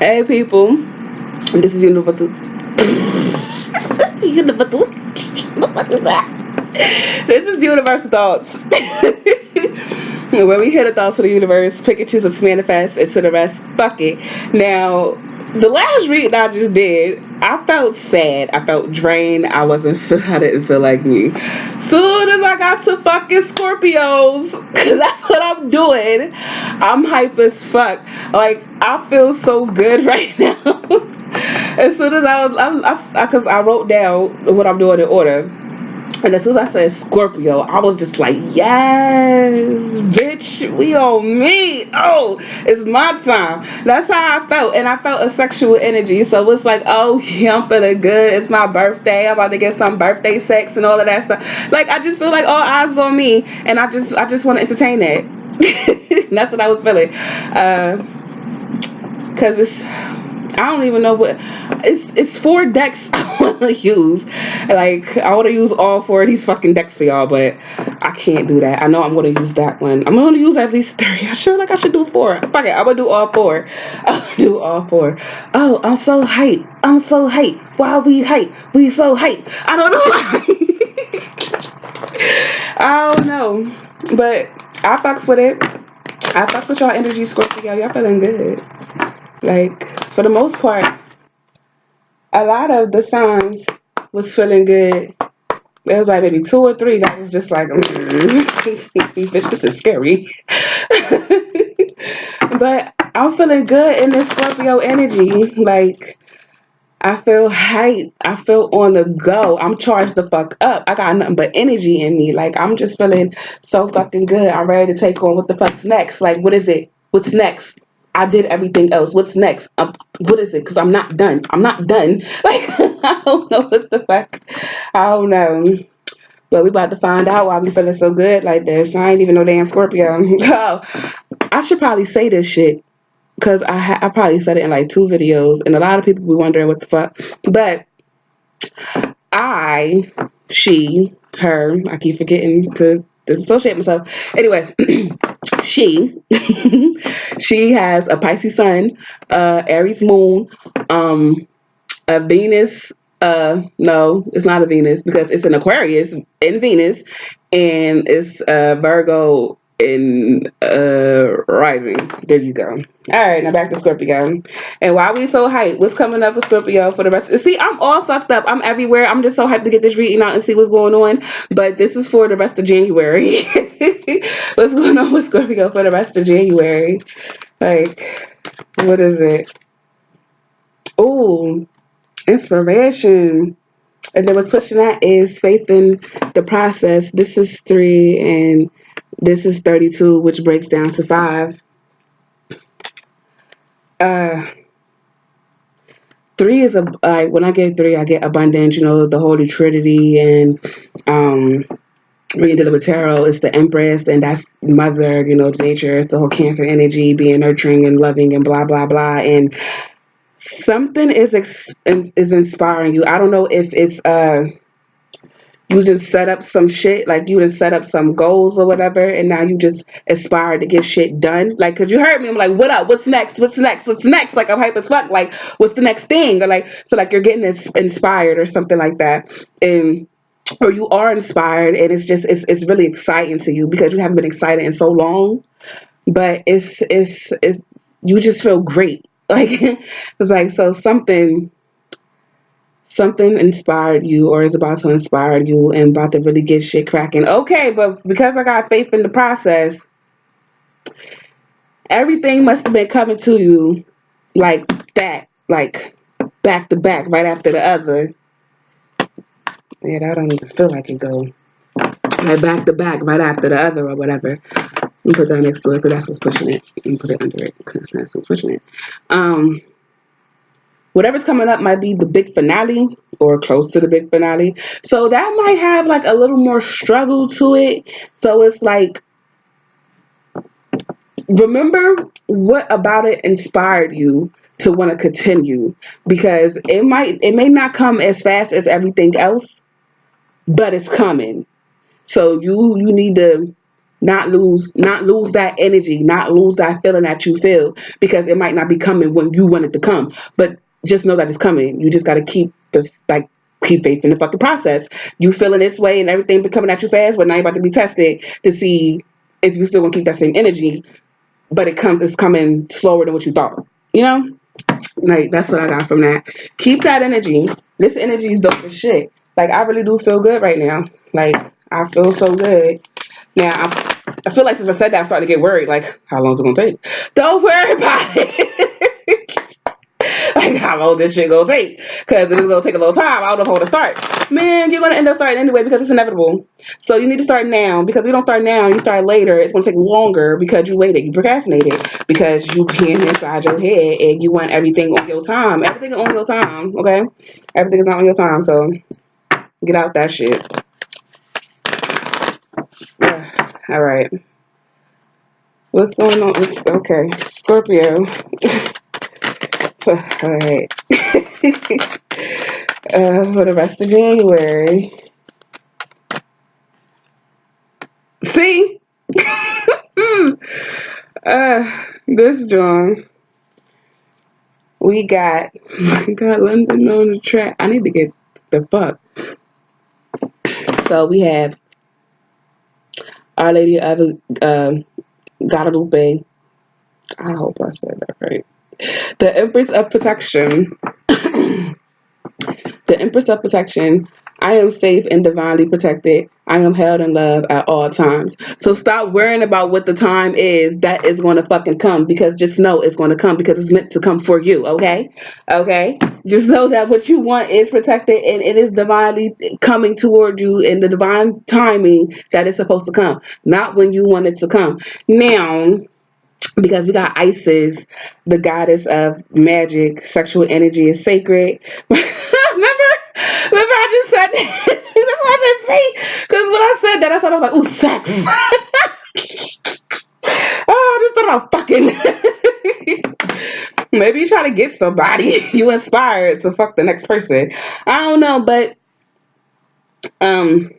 Hey people, this is Universal. Universal. This is Universal Thoughts. Where we hit the thoughts of the universe, pick and choose what's manifest, and to the rest, fuck it. Now, the last reading I just did, I felt sad. I felt drained. I didn't feel like me. Soon as I got to fucking Scorpios, cause that's what I'm doing, I'm hype as fuck. Like, I feel so good right now. As soon as because I wrote down what I'm doing in order. And as soon as I said Scorpio, I was just like, yes, bitch, we on me. Oh, it's my time. That's how I felt. And I felt a sexual energy. So it's like, oh, yeah, I'm feeling good. It's my birthday. I'm about to get some birthday sex and all of that stuff. Like, I just feel like all eyes on me. And I just want to entertain that. That's what I was feeling. Because I don't even know what it's 4 decks I want to use. Like, I want to use all 4 of these fucking decks for y'all, but I can't do that. I know I'm going to use that one. I'm going to use at least 3. I feel like I should do 4. Fuck it, I'm going to do all 4. I'll do all 4. Oh, I'm so hype. I'm so hype. Why we hype? We so hype. I don't know. I don't know, but I fucks with it. I fucks with y'all energy, Scorpio. Y'all feeling good. Like, for the most part, a lot of the signs was feeling good. There was like maybe 2 or 3 that was just like, bitch, this is scary. But I'm feeling good in this Scorpio energy. Like, I feel hype. I feel on the go. I'm charged the fuck up. I got nothing but energy in me. Like, I'm just feeling so fucking good. I'm ready to take on what the fuck's next. Like, what is it? What's next? I did everything else. What's next? What is it? Because I'm not done. I'm not done. Like, I don't know what the fuck. I don't know. But we about to find out why we feeling so good like this. I ain't even no damn Scorpio. Oh, I should probably say this shit. Because I probably said it in like 2 videos. And a lot of people be wondering what the fuck. But she, her, I keep forgetting to disassociate myself. Anyway, she she has a Pisces sun, Aries moon, a Venus. No, it's not a Venus because it's an Aquarius in Venus, and it's Virgo in rising. There you go. All right, now back to Scorpio. And why we so hyped? What's coming up for Scorpio for the rest? See, I'm all fucked up. I'm everywhere. I'm just so hyped to get this reading out and see what's going on. But this is for the rest of January. What's going on with Scorpio for the rest of January? Like, what is it? Oh, inspiration. And then what's pushing that is faith in the process. This is 3 and this is 32, which breaks down to 5. Uh, 3 is when I get 3, I get abundance. You know, the Holy Trinity, and when you deal with tarot, it's the Empress, and that's mother. You know, nature. It's the whole Cancer energy, being nurturing and loving, and blah blah blah. And something is inspiring you. I don't know if it's you just set up some shit, like you just set up some goals or whatever, and now you just aspire to get shit done. Like, cause you heard me, I'm like, what up? What's next? What's next? What's next? Like, I'm hype as fuck. Like, what's the next thing? Or like, so like you're getting inspired or something like that, and or you are inspired, and it's really exciting to you because you haven't been excited in so long, but it's you just feel great. Like, it's like, so something inspired you or is about to inspire you and about to really get shit cracking. Okay, but because I got faith in the process, everything must have been coming to you like that, like back to back, right after the other. Yeah, that don't even feel like it go. Like back to back, right after the other or whatever. You put that next to it because that's what's pushing it. You put it under it because that's what's pushing it. Whatever's coming up might be the big finale or close to the big finale. So that might have like a little more struggle to it. So it's like, remember what about it inspired you to want to continue, because it may not come as fast as everything else, but it's coming. So you need to not lose that energy, not lose that feeling that you feel, because it might not be coming when you want it to come, but just know that it's coming. You just got to keep faith in the fucking process. You feeling this way and everything be coming at you fast, but now you're about to be tested to see if you still want to keep that same energy, but it's coming slower than what you thought, you know. Like, that's what I got from that. Keep that energy. This energy is dope as shit. Like, I really do feel good right now. Like, I feel so good. Now, I feel like since I said that, I'm starting to get worried. Like, how long is it going to take? Don't worry about it. Like, how long this shit going to take? Because it is going to take a little time. I don't know if I want to start. Man, you're going to end up starting anyway because it's inevitable. So you need to start now. Because if you don't start now, you start later, it's going to take longer because you waited. You procrastinated. Because you being inside your head and you want everything on your time. Everything is on your time, okay? Everything is not on your time. So get out that shit. All right. What's going on? Okay. Scorpio. All right. For the rest of January. See? This John. We got London on the track. I need to get the fuck. So we have Our Lady of Guadalupe. I hope I said that right. The Empress of Protection. The Empress of Protection. I am safe and divinely protected. I am held in love at all times. So stop worrying about what the time is that is going to fucking come, because just know it's going to come because it's meant to come for you, okay? Okay? Just know that what you want is protected and it is divinely coming toward you in the divine timing that it's supposed to come, not when you want it to come. Now, because we got Isis, the goddess of magic, sexual energy is sacred. Remember I just said that. That's what I just say. Because when I said that, I thought I was like, ooh, sex. Oh, I just thought about fucking. Maybe you try to get somebody. You inspired to fuck the next person. I don't know, but um,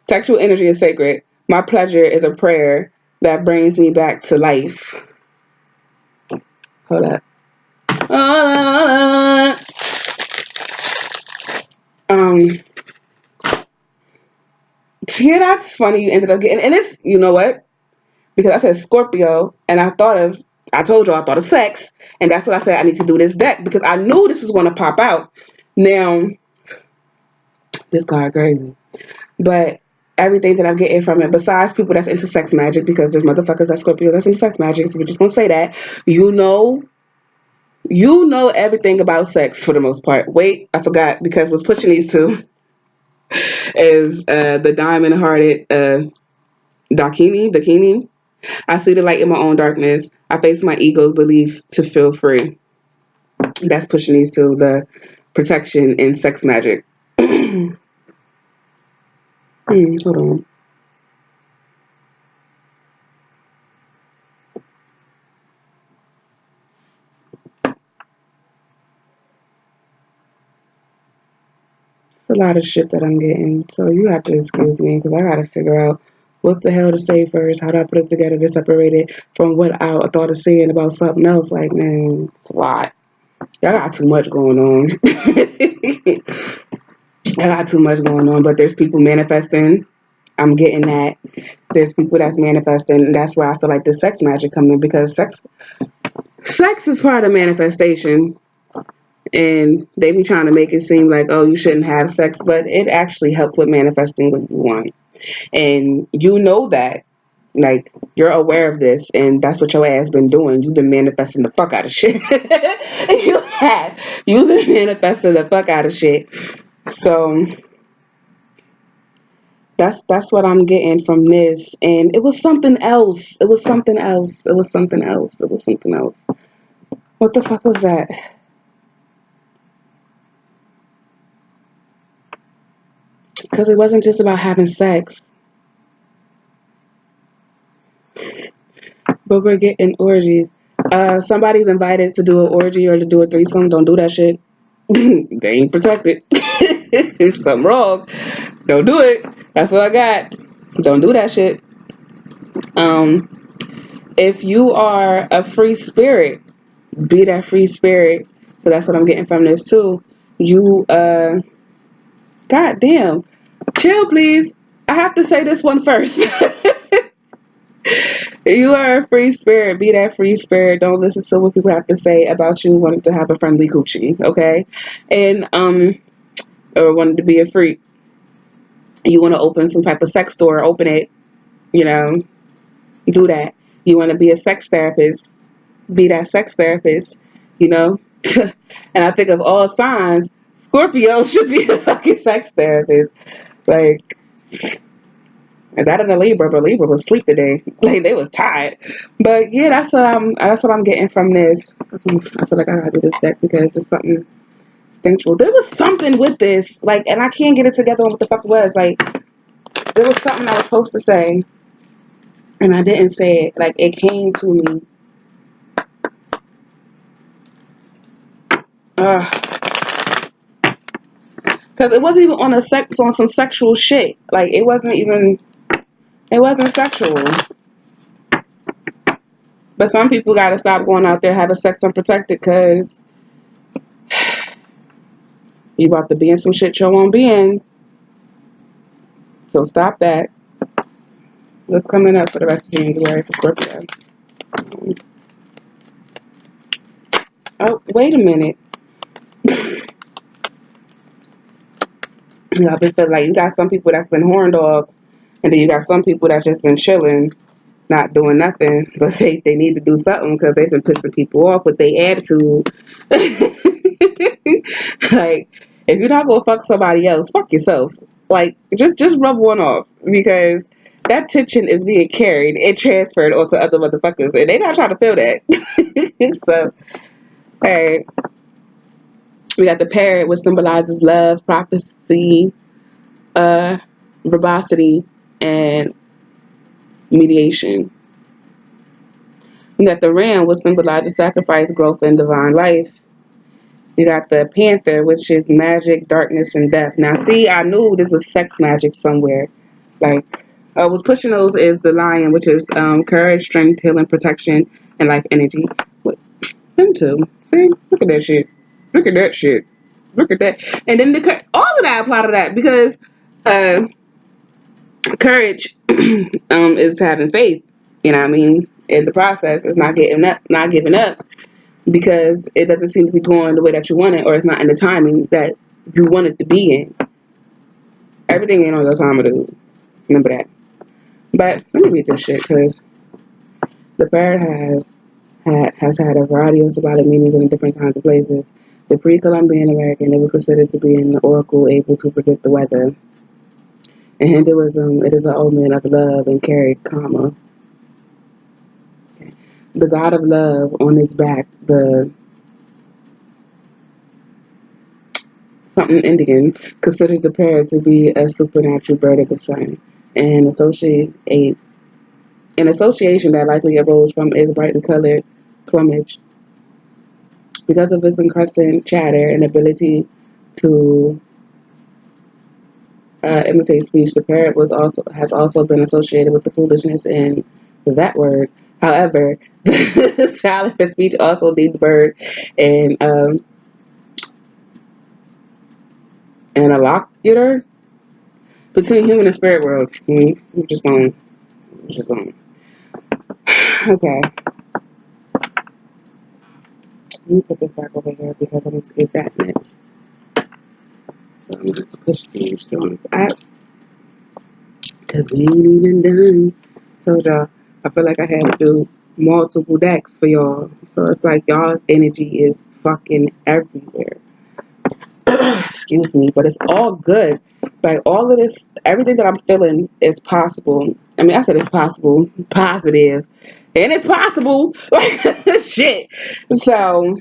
sexual energy is sacred. My pleasure is a prayer that brings me back to life. Hold up. Um, yeah, that's funny. You ended up getting, and it's, you know what? Because I said Scorpio, and I told you I thought of sex, and that's what I said. I need to do this deck because I knew this was going to pop out. Now, this card crazy, but everything that I'm getting from it, besides people that's into sex magic, because there's motherfuckers that Scorpio that's into sex magic, so we're just gonna say that. You know everything about sex for the most part. Wait, I forgot, because what's pushing these two is the diamond-hearted Dakini. I see the light in my own darkness. I face my ego's beliefs to feel free. That's pushing these two, the protection and sex magic. Hold on. It's a lot of shit that I'm getting, so you have to excuse me because I gotta figure out what the hell to say first, how do I put it together to separate it from what I thought of saying about something else. Like, man, it's a lot. Y'all got too much going on. I got too much going on, but there's people manifesting. I'm getting that. There's people that's manifesting, and that's where I feel like the sex magic come in, because sex is part of manifestation, and they be trying to make it seem like, oh, you shouldn't have sex, but it actually helps with manifesting what you want, and you know that. Like, you're aware of this, and that's what your ass been doing. You've been manifesting the fuck out of shit. You have. You've been manifesting the fuck out of shit. So that's what I'm getting from this. And it was something else. It was something else. It was something else. It was something else. What the fuck was that? Because it wasn't just about having sex. But we're getting orgies. Somebody's invited to do an orgy or to do a threesome. Don't do that shit. They ain't protected. Something wrong. Don't do it. That's what I got. Don't do that shit. If you are a free spirit, be that free spirit. So that's what I'm getting from this too. You goddamn, chill please. I have to say this one first. You are a free spirit. Be that free spirit. Don't listen to what people have to say about you wanting to have a friendly coochie, okay? And or wanting to be a freak. You want to open some type of sex store, open it, you know, do that. You want to be a sex therapist, be that sex therapist, you know? And I think of all signs, Scorpio should be a fucking sex therapist. Like, that in a Libra, but Libra was asleep today. Like they was tired. But yeah, that's what I'm getting from this. I feel like I gotta do this deck because there's something instinctual. There was something with this, like, and I can't get it together on what the fuck it was. Like, there was something I was supposed to say, and I didn't say it. Like, it came to me. Because it wasn't even on some sexual shit. Like, it wasn't sexual. But some people gotta stop going out there having sex unprotected because you about to be in some shit you won't be in. So stop that. What's coming up for the rest of January for Scorpio? Oh, wait a minute. I've been feeling like you got some people that's been horn dogs, and then you got some people that's just been chilling, not doing nothing, but they need to do something because they've been pissing people off with their attitude. Like, if you're not gonna fuck somebody else, fuck yourself. Like, just rub one off because that tension is being carried and transferred onto other motherfuckers, and they not trying to feel that. So, hey, we got the parrot, which symbolizes love, prophecy, uh, verbosity, and mediation. We got the ram, which symbolizes sacrifice, growth, and divine life. You got the panther, which is magic, darkness, and death. Now, see, I knew this was sex magic somewhere. Like, I was pushing those is the lion, which is courage, strength, healing, protection, and life energy. What? Them two. See? Look at that shit. Look at that shit. Look at that. And then all of that apply to that because courage is having faith. You know what I mean? In the process, it's not giving up because it doesn't seem to be going the way that you want it, or it's not in the timing that you want it to be in. Everything ain't on your time to do. Remember that. But let me read this shit because the bird has had a variety of symbolic meanings in different times and places. The pre-Columbian American, it was considered to be an oracle able to predict the weather. In Hinduism, it is an omen of love and carried karma. The god of love on its back, the something Indian, considers the parrot to be a supernatural bird of the sun, and an association that likely arose from its brightly colored plumage. Because of its incessant chatter and ability to imitate speech, the parrot has also been associated with the foolishness in that word. However, the talent for speech also leads the bird in an allocutor between human and spirit world. We're just going. Okay. Let me put this back over here because I need to get that next. So I'm going to have to push these joints out because we ain't even done. Told y'all, I feel like I had to do multiple decks for y'all. So it's like y'all energy is fucking everywhere. Excuse me, but it's all good. Like all of this, everything that I'm feeling is possible. I mean, I said it's possible, positive, and it's possible. Like shit. So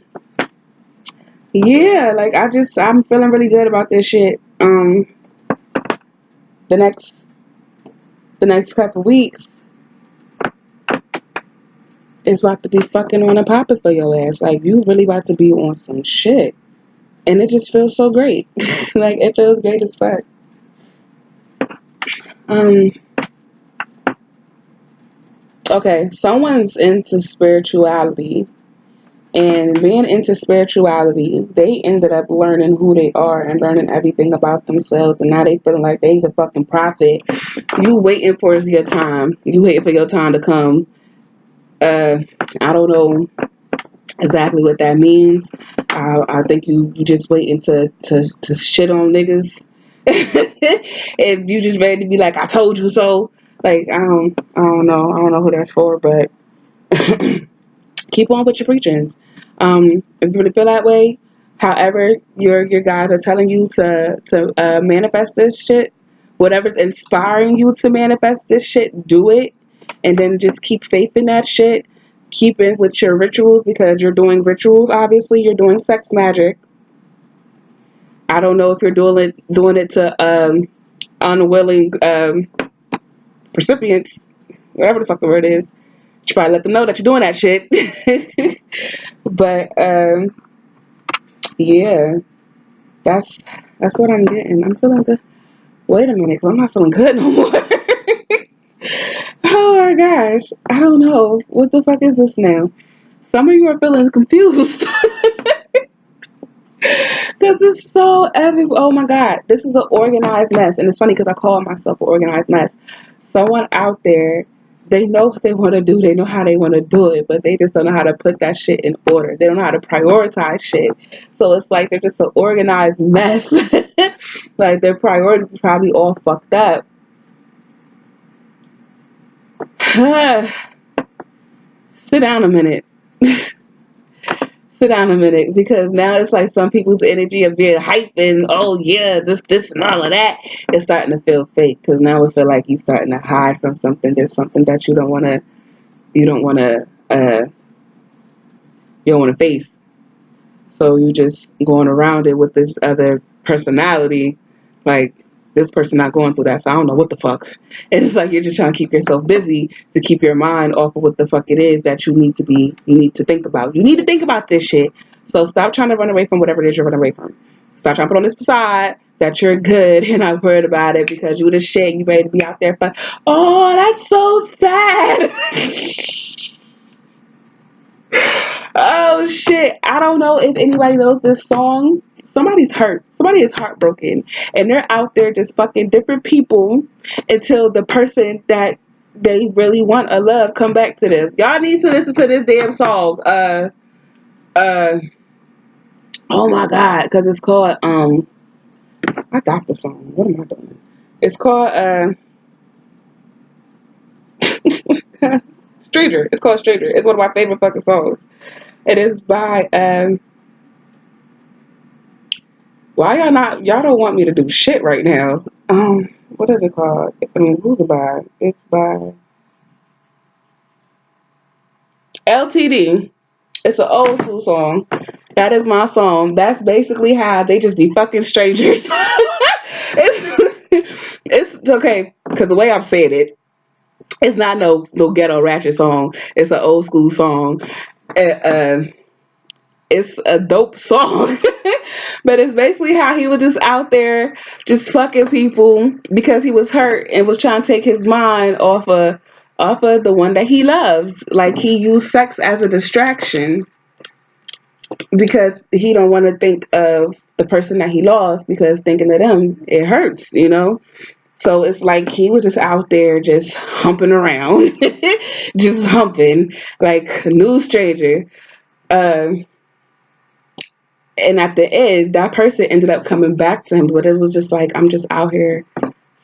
yeah, like I'm feeling really good about this shit. The next couple weeks is about to be fucking on a popping for your ass. Like you really about to be on some shit, and it just feels so great. Like it feels great as fuck. Um, Okay, someone's into spirituality, and being into spirituality, they ended up learning who they are and learning everything about themselves, and now they feeling like they's a fucking prophet. You waiting for your time. You waiting for your time to come. Uh, I don't know exactly what that means. I think you just waiting to shit on niggas, and you just ready to be like, I told you so. Like I don't know who that's for, but keep on with your preachings. If you really feel that way, however your guys are telling you to manifest this shit, whatever's inspiring you to manifest this shit, do it, and then just keep faith in that shit. Keep it with your rituals because you're doing rituals. Obviously, you're doing sex magic. I don't know if you're doing it to unwilling recipients, whatever the fuck the word is. You should probably let them know that you're doing that shit. But yeah, that's that's what I'm getting. I'm feeling good. Wait a minute, 'cause I'm not feeling good no more. Oh my gosh, I don't know what the fuck is this now. Some of you are feeling confused because it's so every. Oh my god, this is an organized mess, and it's funny because I call myself an organized mess. Someone out there, they know what they want to do, they know how they want to do it, but they just don't know how to put that shit in order. They don't know how to prioritize shit. So it's like they're just an organized mess. Like their priorities probably all fucked up. Sit down a minute. Sit down a minute because now it's like some people's energy of being hype and oh yeah, this and all of that is starting to feel fake because now it feel like you're starting to hide from something. There's something that you don't want to you don't want to face. So you just going around it with this other personality, like this person not going through that. So I don't know what the fuck. It's like you're just trying to keep yourself busy to keep your mind off of what the fuck it is that you need to think about. You need to think about this shit. So stop trying to run away from whatever it is you're running away from. Stop trying to put on this facade that you're good and not worried about it because you the shit. You ready to be out there. Oh, that's so sad. Oh shit! I don't know if anybody knows this song. Somebody's hurt. Somebody is heartbroken, and they're out there just fucking different people until the person that they really want a love come back to them. Y'all need to listen to this damn song. Uh. Oh my god, because it's called I got the song. What am I doing? It's called Stranger. It's called Stranger. It's one of my favorite fucking songs. It is by Why y'all not? Y'all don't want me to do shit right now. What is it called? I mean, who's it by? It's by LTD. It's an old school song. That is my song. That's basically how they just be fucking strangers. It's okay because the way I've said it, it's not no ghetto ratchet song. It's an old school song. Uh, it's a dope song. But it's basically how he was just out there just fucking people because he was hurt and was trying to take his mind off of the one that he loves. Like he used sex as a distraction because he don't want to think of the person that he lost because thinking of them it hurts, you know? So it's like he was just out there just humping around, just humping like a new stranger. Um, and at the end, that person ended up coming back to him, but it was just like I'm just out here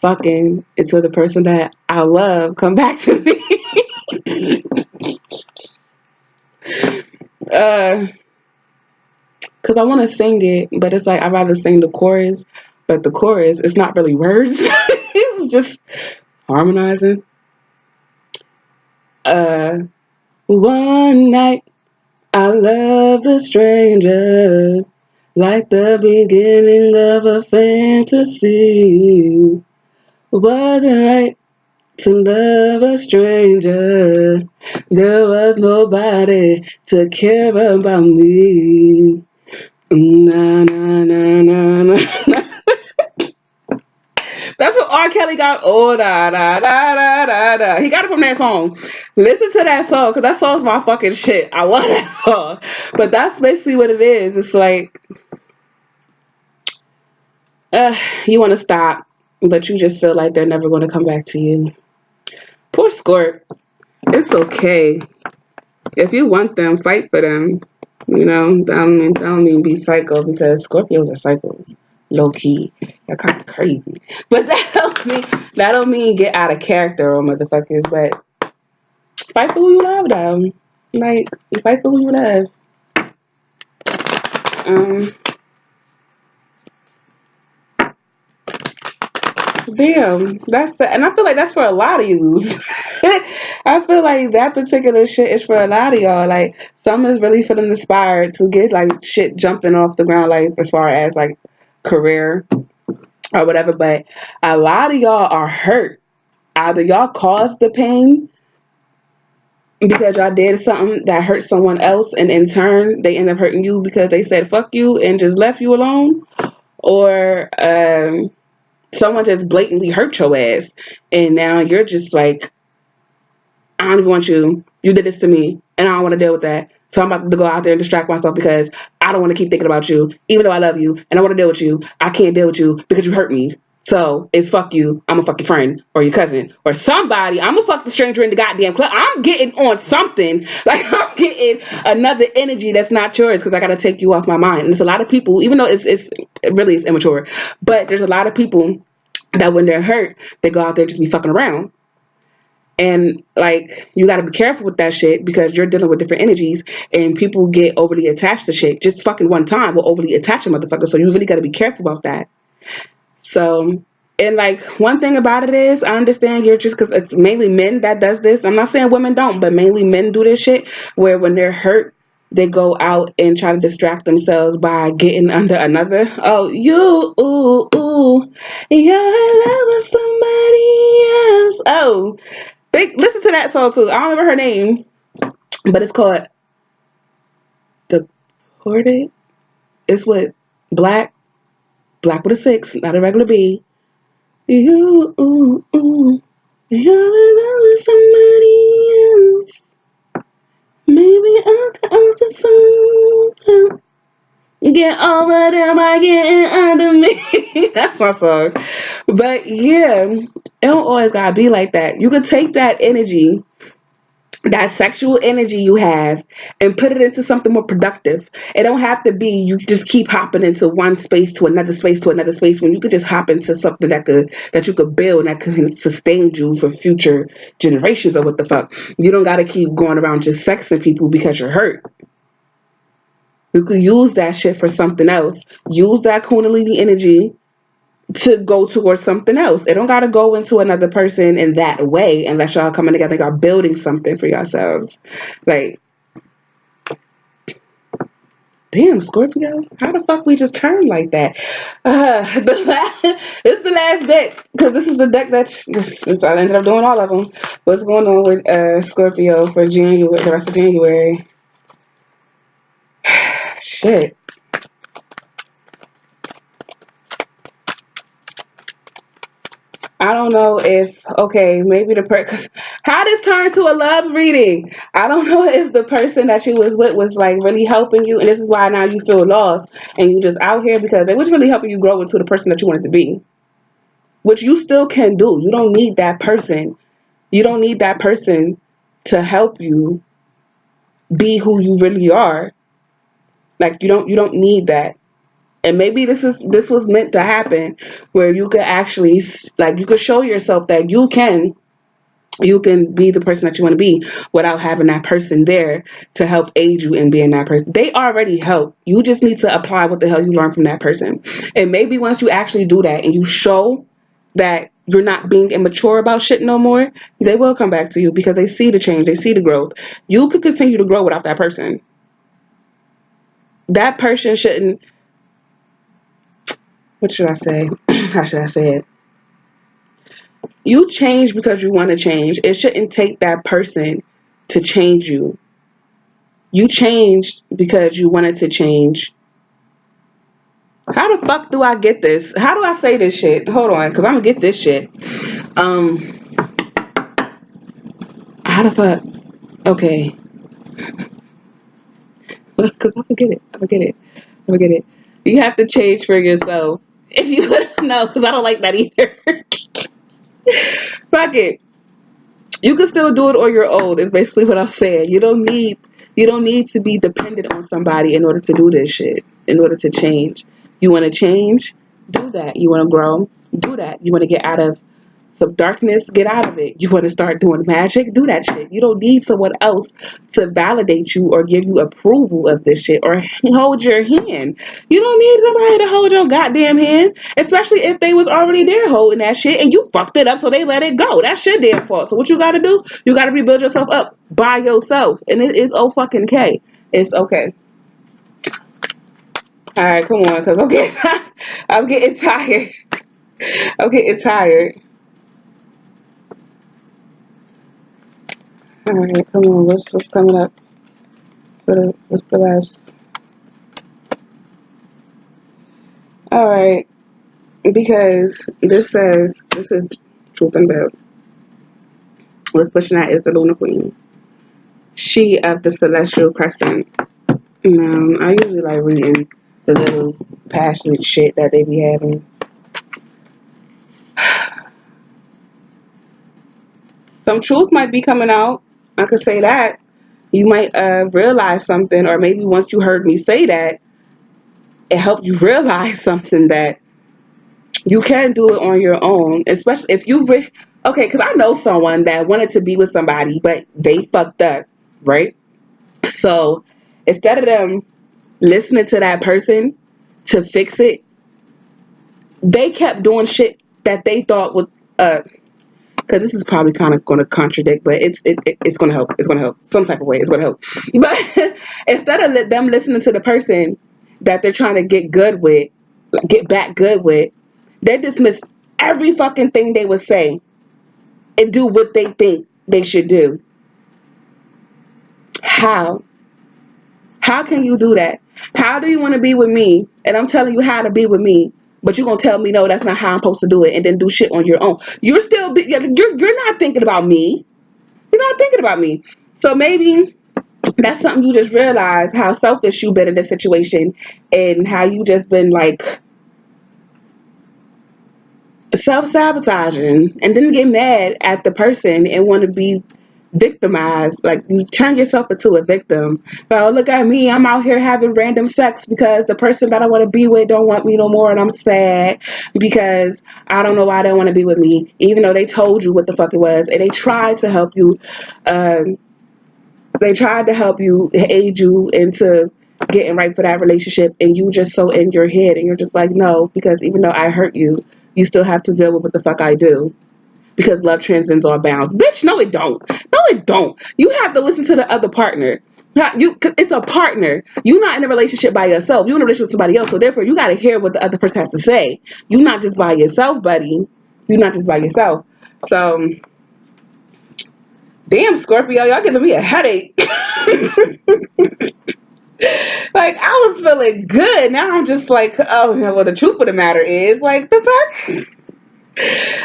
fucking until the person that I love come back to me. uh, Cause I want to sing it, but it's like I'd rather sing the chorus. But the chorus, it's not really words. It's just harmonizing. Uh, One night I loved a stranger, like the beginning of a fantasy. Wasn't right to love a stranger. There was nobody to care about me. Na na na na na. That's what R. Kelly got oh da da da da da da. He got it from that song. Listen to that song because that song's my fucking shit. I love that song. But that's basically what it is. It's like you want to stop, but you just feel like they're never going to come back to you. Poor Scorp. It's okay. If you want them, fight for them. You know, I don't mean be psycho because Scorpios are psychos. Low key. They're kind of crazy. But that don't mean get out of character or motherfuckers, but fight for who you love though. Like fight for who you love. Um Damn, and I feel like that's for a lot of yous. I feel like that particular shit is for a lot of y'all. Like, some is really feeling inspired to get like shit jumping off the ground, like as far as like career or whatever. But a lot of y'all are hurt. Either y'all caused the pain because y'all did something that hurt someone else, and in turn they end up hurting you because they said fuck you and just left you alone, or someone just blatantly hurt your ass, and now you're just like, I don't even want you. You did this to me, and I don't want to deal with that. So I'm about to go out there and distract myself because I don't want to keep thinking about you, even though I love you and I want to deal with you. I can't deal with you because you hurt me. So it's fuck you. I'm gonna fuck your friend or your cousin or somebody. I'm gonna fuck the stranger in the goddamn club. I'm getting on something. Like, I'm getting another energy that's not yours because I gotta take you off my mind. And there's a lot of people, even though it really is immature, but there's a lot of people that when they're hurt, they go out there and just be fucking around. And like, you got to be careful with that shit because you're dealing with different energies, and people get overly attached to shit. Just fucking one time will overly attach a motherfucker. So you really got to be careful about that. So, and like, one thing about it is, I understand you're just, because it's mainly men that does this. I'm not saying women don't, but mainly men do this shit where when they're hurt, they go out and try to distract themselves by getting under another. Oh, you, you're in love with somebody else. Oh, listen to that song too. I don't remember her name, but it's called Deported. It's with Black, Black with a 6, not a regular B. You, you're in love with somebody else. Maybe I can offer something. Get over them by getting under me. That's my song. But yeah, it don't always gotta be like that. You could take that energy, that sexual energy you have, and put it into something more productive. It don't have to be you just keep hopping into one space to another space to another space, when you could just hop into something that you could build and that could sustain you for future generations, or what the fuck. You don't gotta keep going around just sexing people because you're hurt. You could use that shit for something else. Use that kundalini energy to go towards something else. It don't gotta go into another person in that way unless y'all coming together and y'all building something for yourselves. Like, damn, Scorpio, how the fuck we just turned like that? This is the last deck because this is the deck that's I ended up doing all of them. What's going on with Scorpio for January, the rest of January? Shit. I don't know if, okay, maybe cause how this turned to a love reading. I don't know if the person that you was with was like really helping you, and this is why now you feel lost and you just out here because they was really helping you grow into the person that you wanted to be, which you still can do. You don't need that person. You don't need that person to help you be who you really are. Like, you don't need that. And maybe this was meant to happen where you could actually, like, you could show yourself that you can be the person that you want to be without having that person there to help aid you in being that person. They already help. You just need to apply what the hell you learned from that person. And maybe once you actually do that and you show that you're not being immature about shit no more, they will come back to you because they see the change, they see the growth. You could continue to grow without that person. That person shouldn't, what should I say? How should I say it? You change because you want to change. It shouldn't take that person to change you. You changed because you wanted to change. How the fuck do I get this? How do I say this shit? Hold on, because I'm gonna get this shit. Um, how the fuck? Okay, because I forget it. I forget it. I forget it. You have to change for yourself. If you no, because I don't like that either. Fuck it. You can still do it on your own. Is basically what I'm saying. You don't need to be dependent on somebody in order to do this shit. In order to change, you want to change, do that. You want to grow, do that. You want to get out of some darkness, get out of it. You want to start doing magic, do that shit. You don't need someone else to validate you or give you approval of this shit or hold your hand. You don't need somebody to hold your goddamn hand, especially if they was already there holding that shit and you fucked it up so they let it go. That's your damn fault. So what you gotta do? You gotta rebuild yourself up by yourself. And it is fucking K. It's okay. All right, come on, cause I'm getting tired. I'm getting tired. All right, come on. What's coming up? What's the last? All right, because this says this is truth and bill. What's pushing that is the Lunar Queen. She of the celestial crescent. I usually like reading the little passionate shit that they be having. Some truths might be coming out. I could say that. You might realize something, or maybe once you heard me say that, it helped you realize something that you can do it on your own, especially if okay, because I know someone that wanted to be with somebody, but they fucked up, right? So instead of them listening to that person to fix it, they kept doing shit that they thought was because this is probably kind of going to contradict, but it's going to help. It's going to help some type of way. It's going to help. But instead of them listening to the person that they're trying to get back good with, they dismiss every fucking thing they would say and do what they think they should do. How? How can you do that? How do you want to be with me? And I'm telling you how to be with me, but you're gonna tell me no, that's not how I'm supposed to do it, and then do shit on your own. You're not thinking about me. You're not thinking about me. So maybe that's something you just realize how selfish you've been in this situation, and how you just been like self-sabotaging and then get mad at the person and want to be victimized. Like, you turn yourself into a victim. Oh, look at me, I'm out here having random sex because the person that I want to be with don't want me no more, and I'm sad because I don't know why they want to be with me, even though they told you what the fuck it was, and they tried to help you. um, they tried to help you, aid you into getting right for that relationship, and you just so in your head, and you're just like, no, because even though I hurt you, you still have to deal with what the fuck I do, because love transcends all bounds. Bitch, no, it don't. No, it don't. You have to listen to the other partner. It's a partner. You're not in a relationship by yourself. You're in a relationship with somebody else. So therefore, you got to hear what the other person has to say. You're not just by yourself, buddy. You're not just by yourself. So, damn, Scorpio, y'all giving me a headache. Like, I was feeling good. Now I'm just like, oh, well, the truth of the matter is, like, the fuck?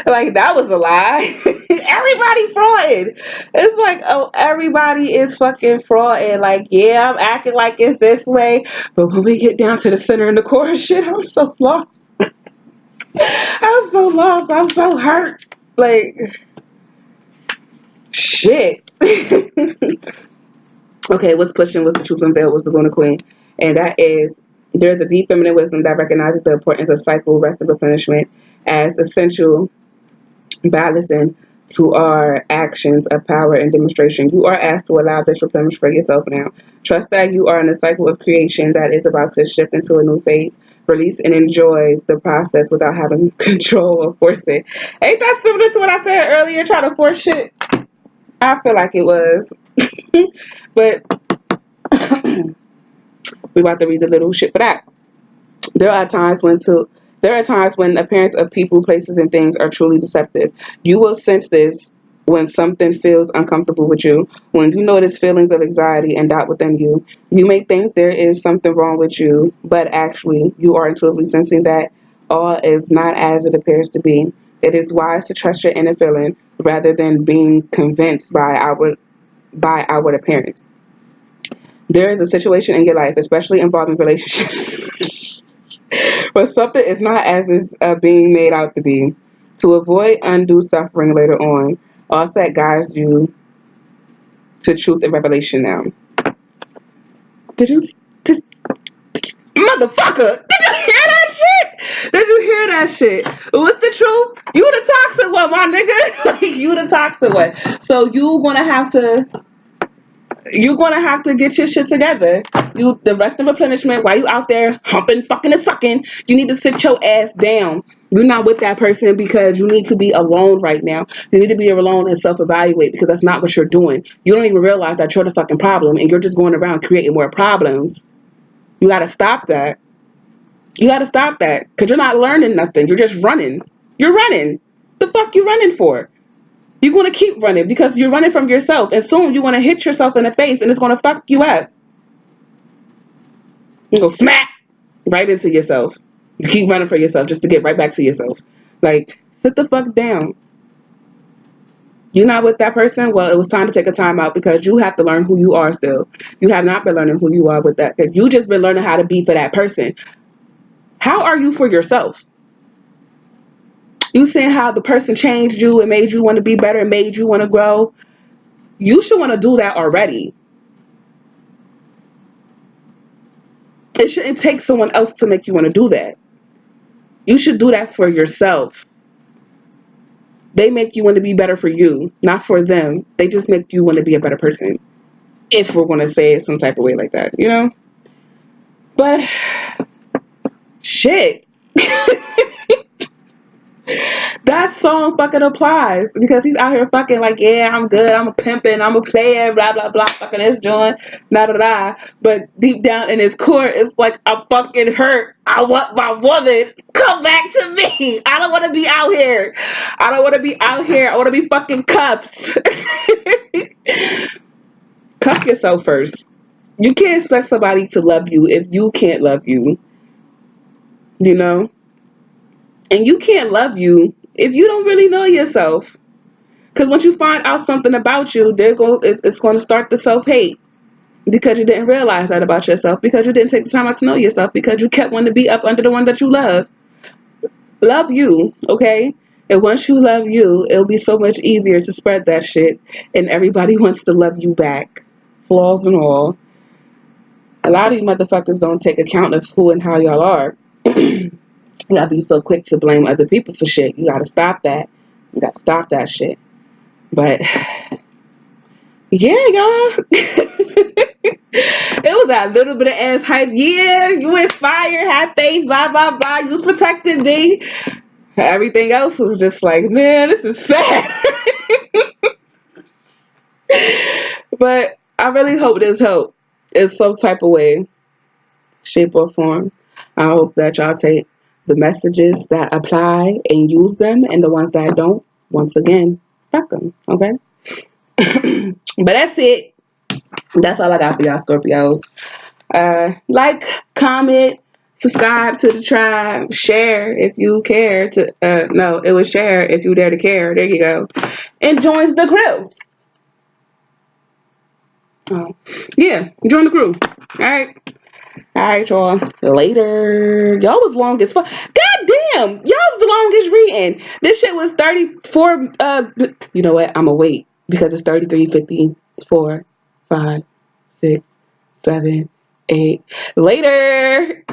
Like, that was a lie. Everybody fraud. It's like, oh, everybody is fucking fraud. And like, yeah, I'm acting like it's this way, but when we get down to the center and the core of shit, I'm so lost. I'm so lost. I'm so hurt. Like, shit. Okay, what's pushing was the truth unveiled was the Lunar Queen. And that is, there's a deep feminine wisdom that recognizes the importance of cycle, rest, and replenishment as essential balancing to our actions of power and demonstration. You are asked to allow this replenishment for yourself now. Trust that you are in a cycle of creation that is about to shift into a new phase. Release and enjoy the process without having control or force it. Ain't that similar to what I said earlier, trying to force shit? I feel like it was. But we about to read the little shit for that. There are times when to there are times when appearance of people, places, and things are truly deceptive. You will sense this when something feels uncomfortable with you, when you notice feelings of anxiety and doubt within you. You may think there is something wrong with you, but actually, you are intuitively sensing that all is not as it appears to be. It is wise to trust your inner feeling rather than being convinced by outward appearance. There is a situation in your life, especially involving relationships, where something is not as is being made out to be. To avoid undue suffering later on, all that guides you to truth and revelation now. Did you, did, motherfucker? Did you hear that shit? Did you hear that shit? What's the truth? You the toxic one, my nigga. Like, you the toxic one. So you're gonna have to get your shit together. You the rest of replenishment while you out there humping, fucking and sucking, you need to sit your ass down. You're not with that person because you need to be alone right now. You need to be alone and self-evaluate because that's not what you're doing. You don't even realize that you're the fucking problem and you're just going around creating more problems. You gotta stop that. You gotta stop that. Cause you're not learning nothing. You're just running. You're running. The fuck you running for? You're going to keep running because you're running from yourself. And soon you're going to hit yourself in the face and it's going to fuck you up. You go smack right into yourself. You keep running for yourself just to get right back to yourself. Like, sit the fuck down. You're not with that person? Well, it was time to take a time out because you have to learn who you are still. You have not been learning who you are with that. You just been learning how to be for that person. How are you for yourself? You seeing how the person changed you and made you want to be better and made you want to grow? You should want to do that already. It shouldn't take someone else to make you want to do that. You should do that for yourself. They make you want to be better for you, not for them. They just make you want to be a better person. If we're going to say it some type of way like that, you know? But, shit. That song fucking applies because he's out here fucking like, yeah, I'm good, I'm a pimpin', I'm a player, blah, blah, blah, fucking this joint, da, da, da. But deep down in his core, it's like, I'm fucking hurt. I want my woman. Come back to me. I don't want to be out here. I don't want to be out here. I want to be fucking cuffed. Cuff yourself first. You can't expect somebody to love you if you can't love you, you know? And you can't love you if you don't really know yourself. Because once you find out something about you, it's going to start the self-hate because you didn't realize that about yourself, because you didn't take the time out to know yourself, because you kept wanting to be up under the one that you love. Love you, okay? And once you love you, it'll be so much easier to spread that shit. And everybody wants to love you back, flaws and all. A lot of you motherfuckers don't take account of who and how y'all are. You gotta be so quick to blame other people for shit. You gotta stop that. You gotta stop that shit. But yeah, y'all. It was that little bit of ass hype. Yeah, you inspired, had faith, blah, blah, blah. You was protecting me. Everything else was just like, man, this is sad. But I really hope this helped in some type of way, shape, or form. I hope that y'all take the messages that apply and use them, and the ones that don't, once again, fuck them, okay? But that's it. That's all I got for y'all, Scorpios. Like, comment, subscribe to the tribe, share if you care to. No, it was share if you dare to care. There you go. And joins the crew. Yeah, join the crew. All right, y'all. Later. Y'all was long as fuck. God damn, y'all was the longest reading. This shit was 34. You know what? I'ma wait because it's 33, 54, 5, 6, 7, 8. Later.